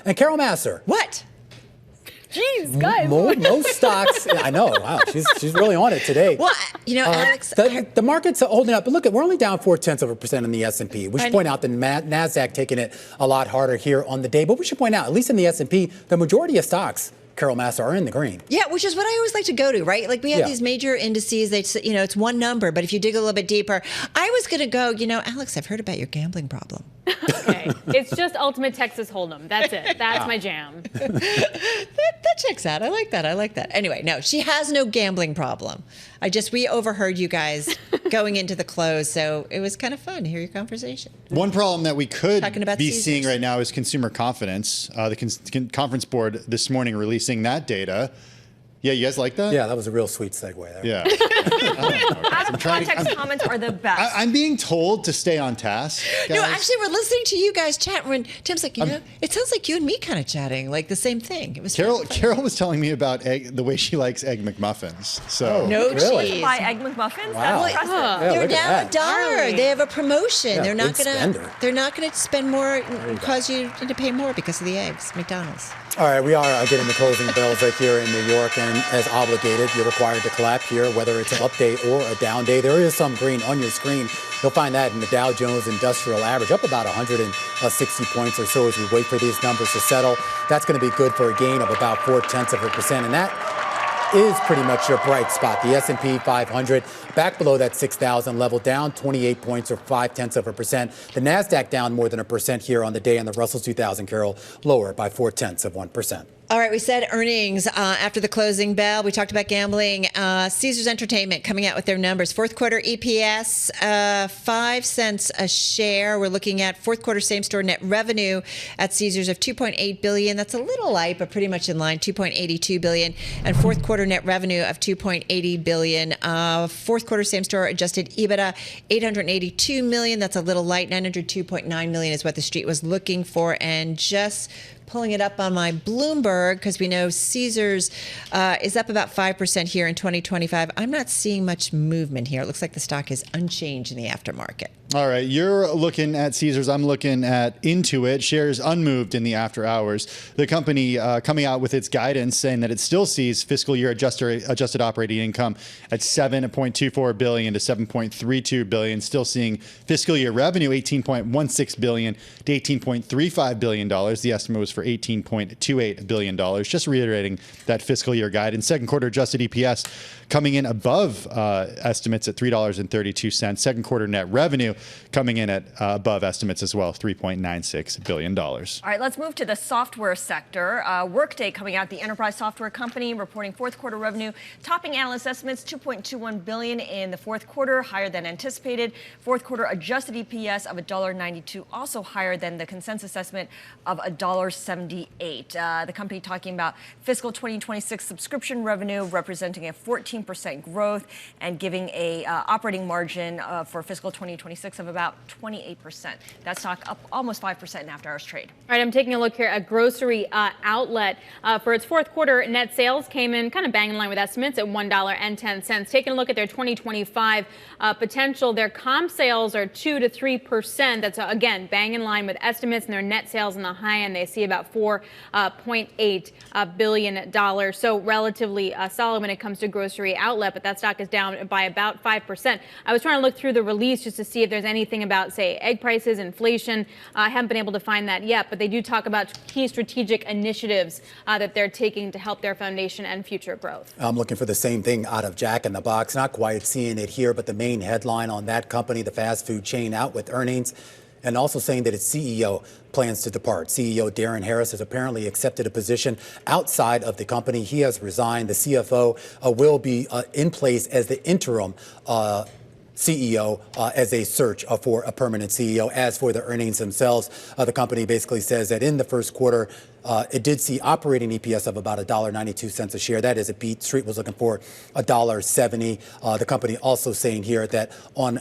And Carol Massar. What? Jeez, guys. Most stocks, I know, wow, she's really on it today. Well, Alix. The market's holding up. But look, we're only down 0.4% in the S&P. We should point out the NASDAQ taking it a lot harder here on the day. But we should point out, at least in the S&P, the majority of stocks, Carol Massar, are in the green. Yeah, which is what I always like to go to, right? Like we have these major indices, it's one number, but if you dig a little bit deeper, I was going to go, Alix, I've heard about your gambling problem. Okay, it's just Ultimate Texas Hold'em. That's it. That's my jam. That checks out. I like that. Anyway, no, she has no gambling problem. We overheard you guys going into the close, so it was kind of fun to hear your conversation. One problem that we could be Caesars. seeing right now is consumer confidence. The conference board this morning releasing that data. Yeah, you guys like that? Yeah, that was a real sweet segue there. Yeah. Out of context comments are the best. I'm being told to stay on task, guys. No, actually, we're listening to you guys chat when Tim's like, it sounds like you and me kind of chatting, like the same thing. It was Carol was telling me about the way she likes Egg McMuffins. So no really? cheese. Buy Egg McMuffins? Wow. That's impressive. Yeah, They're look down at that. $1. They have a promotion. Yeah, they're not big spender. gonna spend more and cause you to pay more because of the eggs. McDonald's. All right, we are getting the closing bells here in New York, and as obligated, you're required to clap here, whether it's an up day or a down day. There is some green on your screen. You'll find that in the Dow Jones Industrial Average, up about 160 points or so as we wait for these numbers to settle. That's going to be good for a gain of about 0.4%, and that is pretty much your bright spot. The S&P 500 back below that 6,000 level, down 28 points or 0.5%. The NASDAQ down more than 1% here on the day, and the Russell 2000, Carol, lower by 0.4%. All right, we said earnings after the closing bell. We talked about gambling. Caesars Entertainment coming out with their numbers. Fourth quarter EPS, 5 cents a share. We're looking at fourth quarter same-store net revenue at Caesars of $2.8 billion. That's a little light, but pretty much in line, $2.82 billion. And fourth quarter net revenue of $2.80 billion. Fourth quarter same-store adjusted EBITDA, $882 million. That's a little light. $902.9 million is what the street was looking for. And just pulling it up on my Bloomberg, because we know Caesars is up about 5% here in 2025. I'm not seeing much movement here. It looks like the stock is unchanged in the aftermarket. All right, you're looking at Caesars. I'm looking at Intuit. Shares unmoved in the after hours. The company coming out with its guidance saying that it still sees fiscal year adjusted operating income at $7.24 billion to $7.32 billion. Still seeing fiscal year revenue $18.16 billion to $18.35 billion. The estimate was for $18.28 billion. Just reiterating that fiscal year guidance. Second quarter adjusted EPS coming in above estimates at $3.32. Second quarter net revenue coming in at above estimates as well, $3.96 billion. All right, let's move to the software sector. Workday coming out, the enterprise software company, reporting fourth quarter revenue, topping analyst estimates, $2.21 billion in the fourth quarter, higher than anticipated. Fourth quarter adjusted EPS of $1.92, also higher than the consensus estimate of $1.78. The company talking about fiscal 2026 subscription revenue representing a 14% growth and giving a operating margin for fiscal 2026 of about 28%. That stock up almost 5% in after hours trade. All right, I'm taking a look here at Grocery Outlet. For its fourth quarter, net sales came in kind of bang in line with estimates at $1.10. Taking a look at their 2025 potential, their comp sales are 2 to 3%. That's, again, bang in line with estimates, and their net sales in the high end, they see about $4.8 billion. So relatively solid when it comes to Grocery Outlet, but that stock is down by about 5%. I was trying to look through the release just to see if there's anything about, say, egg prices, inflation. I haven't been able to find that yet, but they do talk about key strategic initiatives that they're taking to help their foundation and future growth. I'm looking for the same thing out of Jack in the Box. Not quite seeing it here, but the main headline on that company, the fast food chain, out with earnings, and also saying that its CEO plans to depart. CEO Darren Harris has apparently accepted a position outside of the company. He has resigned. The CFO will be in place as the interim CEO as a search for a permanent CEO. As for the earnings themselves, the company basically says that in the first quarter, it did see operating EPS of about $1.92 a share. That is a beat. Street was looking for $1.70. The company also saying here that on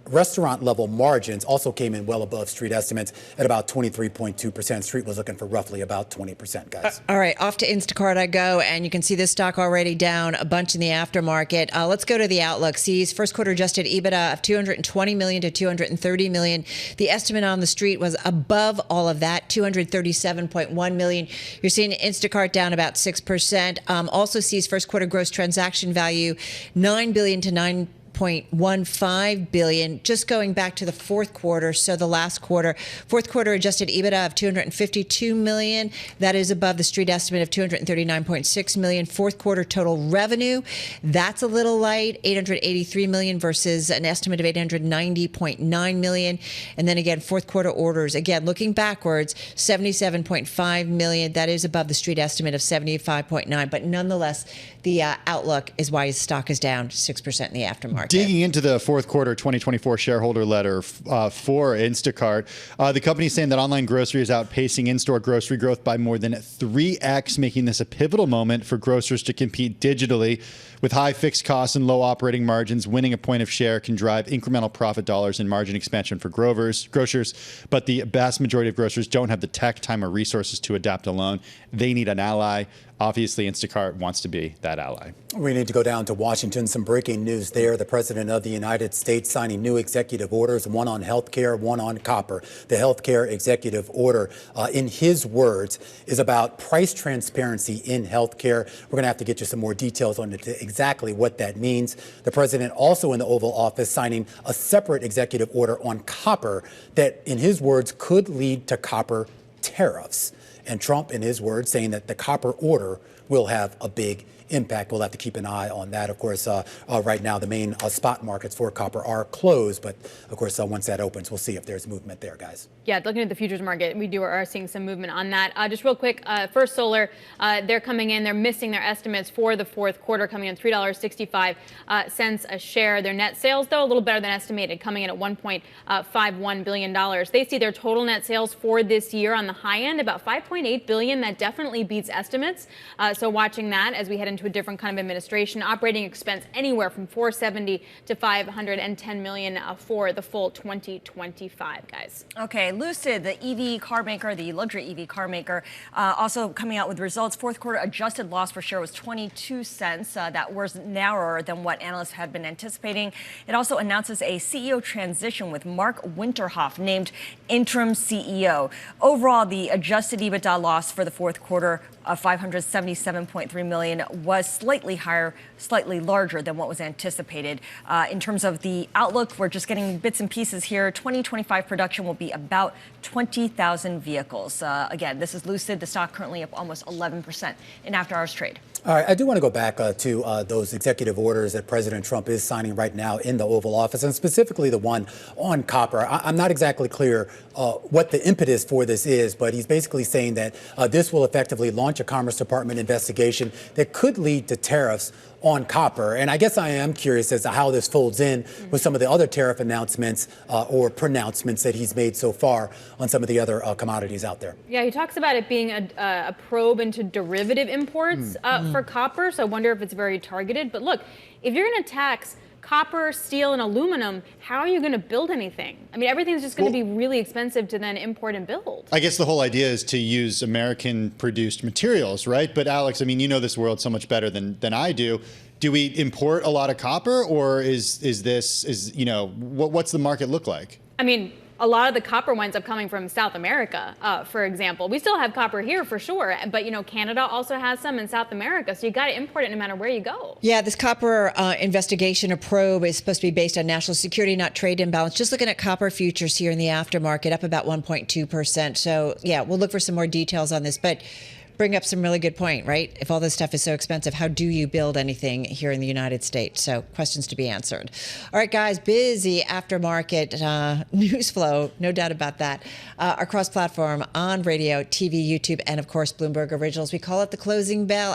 restaurant level margins also came in well above street estimates at about 23.2%. Street was looking for roughly about 20%, guys. All right, off to Instacart I go, and you can see this stock already down a bunch in the aftermarket. Let's go to the outlook. Sees first quarter adjusted EBITDA EBITDA of $220 million to $230 million. The estimate on the street was above all of that, $237.1 million. You're seeing Instacart down about 6%. Also sees first quarter gross transaction value $9 billion to $9.15 billion. Just going back to the fourth quarter, so the last quarter, fourth quarter adjusted EBITDA of $252 million. That is above the street estimate of $239.6 million. Fourth quarter total revenue, that's a little light, $883 million versus an estimate of $890.9 million. And then again, fourth quarter orders, again, looking backwards, $77.5 million. That is above the street estimate of $75.9. But nonetheless, the outlook is why his stock is down 6% in the aftermarket. Digging into the fourth quarter 2024 shareholder letter for Instacart, the company is saying that online grocery is outpacing in-store grocery growth by more than 3x, making this a pivotal moment for grocers to compete digitally. With high fixed costs and low operating margins, winning a point of share can drive incremental profit dollars and margin expansion for grocers. But the vast majority of grocers don't have the tech, time, or resources to adapt alone. They need an ally. Obviously, Instacart wants to be that ally. We need to go down to Washington. Some breaking news there. The President of the United States signing new executive orders, one on healthcare, one on copper. The healthcare executive order, in his words, is about price transparency in healthcare. We're going to have to get you some more details on exactly what that means. The president also in the Oval Office signing a separate executive order on copper that, in his words, could lead to copper tariffs. And Trump, in his words, saying that the copper order will have a big impact. We'll have to keep an eye on that. Of course, right now, the main spot markets for copper are closed. But of course, once that opens, we'll see if there's movement there, guys. Yeah, looking at the futures market, we are seeing some movement on that. Just real quick, First Solar, they're coming in. They're missing their estimates for the fourth quarter, coming in $3.65 a share. Their net sales, though, a little better than estimated, coming in at $1.51 billion. They see their total net sales for this year on the high end, about $5.8 billion. That definitely beats estimates. So watching that as we head into a different kind of administration. Operating expense anywhere from $470 to $510 million for the full 2025, guys. Okay, Lucid, the EV car maker, the luxury EV car maker, also coming out with results. Fourth quarter adjusted loss per share was 22 cents. That was narrower than what analysts had been anticipating. It also announces a CEO transition with Mark Winterhoff named interim CEO. Overall, the adjusted EBITDA loss for the fourth quarter of $577.3 million was slightly higher, slightly larger than what was anticipated. In terms of the outlook, we're just getting bits and pieces here. 2025 production will be about 20,000 vehicles. Again, this is Lucid. The stock currently up almost 11% in after-hours trade. All right, I do want to go back to those executive orders that President Trump is signing right now in the Oval Office, and specifically the one on copper. I'm not exactly clear what the impetus for this is, but he's basically saying that this will effectively launch a Commerce Department investigation that could lead to tariffs on copper. And I guess I am curious as to how this folds in with some of the other tariff announcements or pronouncements that he's made so far on some of the other commodities out there. Yeah, he talks about it being a probe into derivative imports for copper. So I wonder if it's very targeted. But look, if you're going to tax copper, steel, and aluminum, how are you going to build anything? I mean, everything's just going to be really expensive to then import and build. I guess the whole idea is to use American-produced materials, right? But Alex, I mean, you know this world so much better than I do. Do we import a lot of copper, or is what's the market look like? I mean, a lot of the copper winds up coming from South America, for example. We still have copper here for sure, but Canada also has some in South America, so you got to import it no matter where you go. Yeah, this copper investigation or probe is supposed to be based on national security, not trade imbalance. Just looking at copper futures here in the aftermarket, up about 1.2%. So yeah, we'll look for some more details on this, but bring up some really good point, right? If all this stuff is so expensive, how do you build anything here in the United States? So questions to be answered. All right, guys, busy aftermarket news flow, no doubt about that. Our cross-platform on radio, TV, YouTube, and of course, Bloomberg Originals. We call it the closing bell